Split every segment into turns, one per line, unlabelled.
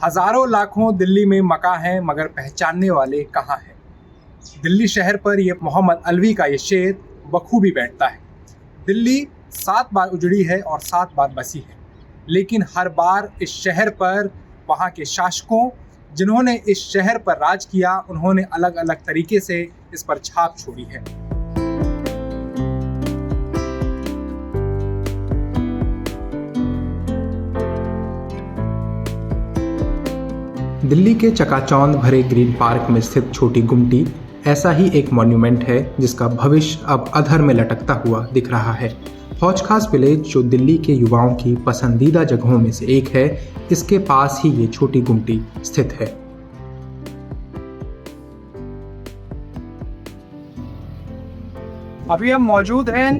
हजारों लाखों दिल्ली में मकान हैं मगर पहचानने वाले कहाँ हैं। दिल्ली शहर पर ये मोहम्मद अलवी का ये शेर बखूबी बैठता है। दिल्ली 7 बार उजड़ी है और 7 बार बसी है, लेकिन हर बार इस शहर पर वहाँ के शासकों जिन्होंने इस शहर पर राज किया, उन्होंने अलग अलग तरीके से इस पर छाप छोड़ी है। दिल्ली के चकाचौंध भरे ग्रीन पार्क में स्थित छोटी गुमटी ऐसा ही एक मॉन्यूमेंट है जिसका भविष्य अब अधर में लटकता हुआ दिख रहा है। हौज खास विलेज, जो दिल्ली के युवाओं की पसंदीदा जगहों में से एक है, इसके पास ही ये छोटी गुमटी स्थित है।
अभी हम मौजूद हैं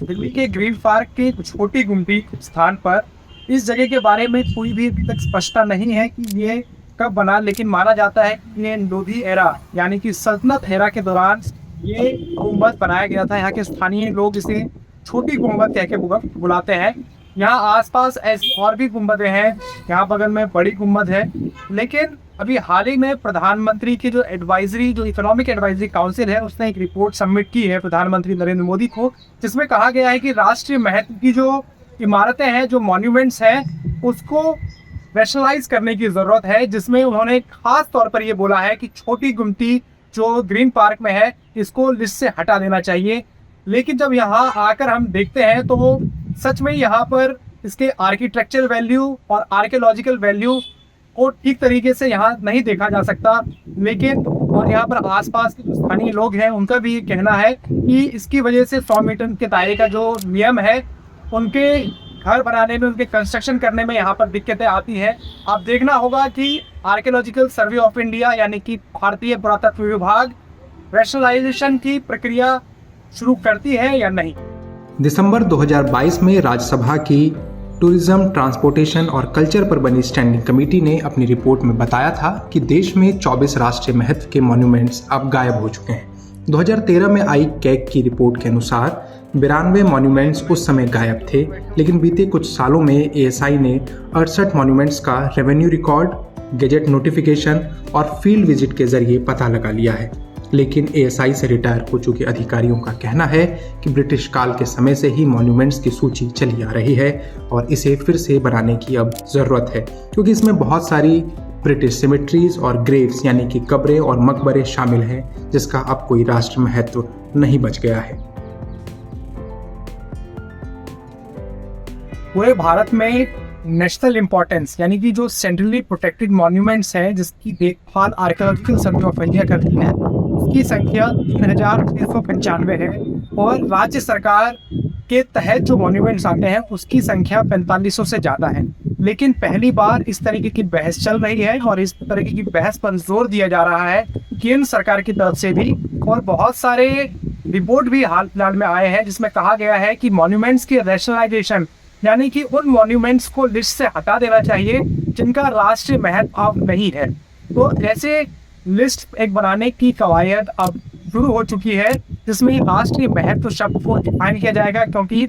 दिल्ली के ग्रीन पार्क के छोटी गुमटी स्थान पर। इस जगह के बारे में कोई भी अभी तक स्पष्टता नहीं है कि ये कब बना, लेकिन माना जाता है कि ये लोधी एरा यानी कि सल्तनत एरा के दौरान ये गुंबद बनाया गया था। यहाँ के स्थानीय लोग इसे छोटी गुंबद कह के बुलाते हैं। यहाँ आसपास ऐसी और भी गुंबदें हैं, यहाँ बगल में बड़ी गुंबद है। लेकिन अभी हाल ही में प्रधानमंत्री की जो इकोनॉमिक एडवाइजरी काउंसिल है, उसने एक रिपोर्ट सबमिट की है प्रधानमंत्री नरेंद्र मोदी को, जिसमें कहा गया है कि राष्ट्रीय महत्व की जो इमारतें हैं, जो मॉन्यूमेंट्स हैं, उसको रैशनलाइज करने की ज़रूरत है। जिसमें उन्होंने खास तौर पर ये बोला है कि छोटी गुमटी जो ग्रीन पार्क में है, इसको लिस्ट से हटा देना चाहिए। लेकिन जब यहाँ आकर हम देखते हैं तो सच में यहाँ पर इसके आर्किटेक्चरल वैल्यू और आर्कियोलॉजिकल वैल्यू को ठीक तरीके से यहाँ नहीं देखा जा सकता। लेकिन और यहाँ पर आसपास के जो स्थानीय लोग हैं, उनका भी ये कहना है कि इसकी वजह से 100 मीटर के दायरे का जो नियम है, उनके घर बनाने में, उनके कंस्ट्रक्शन करने में यहाँ पर दिक्कतें आती हैं। अब देखना होगा कि आर्कियोलॉजिकल सर्वे ऑफ इंडिया यानी कि भारतीय पुरातत्व विभाग रैशनलाइजेशन की प्रक्रिया शुरू करती है या नहीं।
दिसंबर 2022 में राज्यसभा की टूरिज्म, ट्रांसपोर्टेशन और कल्चर पर बनी स्टैंडिंग कमेटी ने अपनी रिपोर्ट में बताया था कि देश में 24 राष्ट्रीय महत्व के मॉन्यूमेंट्स अब गायब हो चुके हैं। 2013 में आई कैग की रिपोर्ट के अनुसार 92 मॉन्यूमेंट्स उस समय गायब थे, लेकिन बीते कुछ सालों में एएसआई ने 68 मॉन्यूमेंट्स का रेवेन्यू रिकॉर्ड, गैजेट नोटिफिकेशन और फील्ड विजिट के जरिए पता लगा लिया है। लेकिन एएसआई से रिटायर हो चुके अधिकारियों का कहना है कि ब्रिटिश काल के समय से ही मॉन्यूमेंट्स की सूची चली आ रही है और इसे फिर से बनाने की अब ज़रूरत है, क्योंकि इसमें बहुत सारी ब्रिटिश सिमेट्रीज और ग्रेव्स यानी कि कब्रें और मकबरे शामिल हैं, जिसका अब कोई राष्ट्र महत्व नहीं बच गया है।
पूरे भारत में नेशनल इंपॉर्टेंस यानी कि जो सेंट्रली प्रोटेक्टेड मॉन्यूमेंट्स हैं, जिसकी देखभाल आर्कियोलॉजिकल सर्वे ऑफ इंडिया करती है, उसकी संख्या 3695 है। और राज्य सरकार के तहत जो मॉन्यूमेंट्स आते हैं, उसकी संख्या 4500 से ज़्यादा है। लेकिन पहली बार इस तरीके की बहस चल रही है और इस तरीके की बहस पर जोर दिया जा रहा है केंद्र सरकार की तरफ से भी। और बहुत सारे रिपोर्ट भी हाल फिलहाल में आए हैं, जिसमें कहा गया है कि मॉन्यूमेंट्स की रैशनलाइजेशन यानी कि उन मॉन्यूमेंट्स को लिस्ट से हटा देना चाहिए जिनका राष्ट्रीय महत्व अब नहीं है। तो ऐसे लिस्ट एक बनाने की कवायद अब शुरू हो चुकी है, जिसमें राष्ट्रीय महत्व शब्द को डिफाइन किया जाएगा, क्योंकि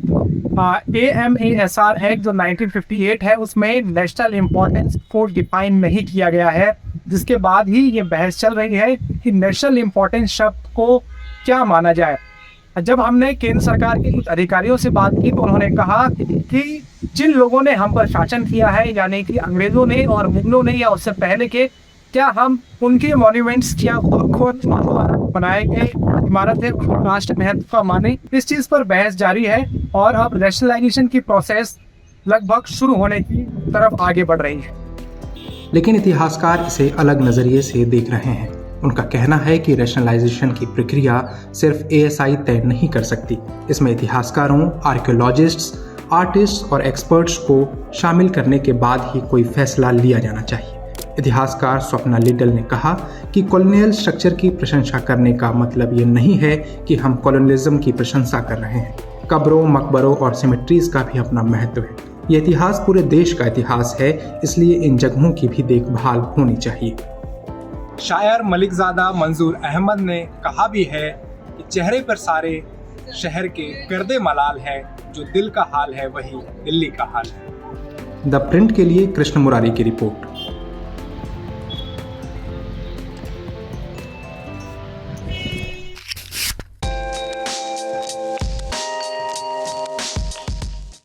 AMASR एक्ट जो 1958 है, उसमें नेशनल इम्पोर्टेंस को डिफाइन नहीं किया गया है। जिसके बाद ही ये बहस चल रही है कि नेशनल इम्पोर्टेंस शब्द को क्या माना जाए। जब हमने केंद्र सरकार के कुछ अधिकारियों से बात की तो उन्होंने कहा कि जिन लोगों ने हम पर शासन किया है, यानी कि अंग्रेजों ने और मुगलों ने या उससे पहले के, क्या हम उनके मॉन्यूमेंट्स क्या खुद बनाए गए इमारत है राष्ट्र महत्व का माने। इस चीज़ पर बहस जारी है और अब रैशनलाइजेशन की प्रोसेस लगभग शुरू होने की तरफ आगे बढ़ रही है।
लेकिन इतिहासकार इसे अलग नज़रिए से देख रहे हैं। उनका कहना है कि रैशनलाइजेशन की प्रक्रिया सिर्फ एएसआई तय नहीं कर सकती। इसमें इतिहासकारों, आर्कियोलॉजिस्ट्स, आर्टिस्ट और एक्सपर्ट्स को शामिल करने के बाद ही कोई फैसला लिया जाना चाहिए। इतिहासकार स्वप्ना लिटल ने कहा कि कॉलोनियल स्ट्रक्चर की प्रशंसा करने का मतलब ये नहीं है कि हम कॉलोनियलिज्म की प्रशंसा कर रहे हैं। कब्रों, मकबरों और सिमेट्रीज का भी अपना महत्व है। ये इतिहास पूरे देश का इतिहास है, इसलिए इन जगहों की भी देखभाल होनी चाहिए। शायर मलिकजादा मंजूर अहमद ने कहा भी है कि चेहरे पर सारे शहर के गर्दे मलाल है, जो दिल का हाल है वही दिल्ली का हाल है। द प्रिंट के लिए कृष्ण मुरारी की रिपोर्ट।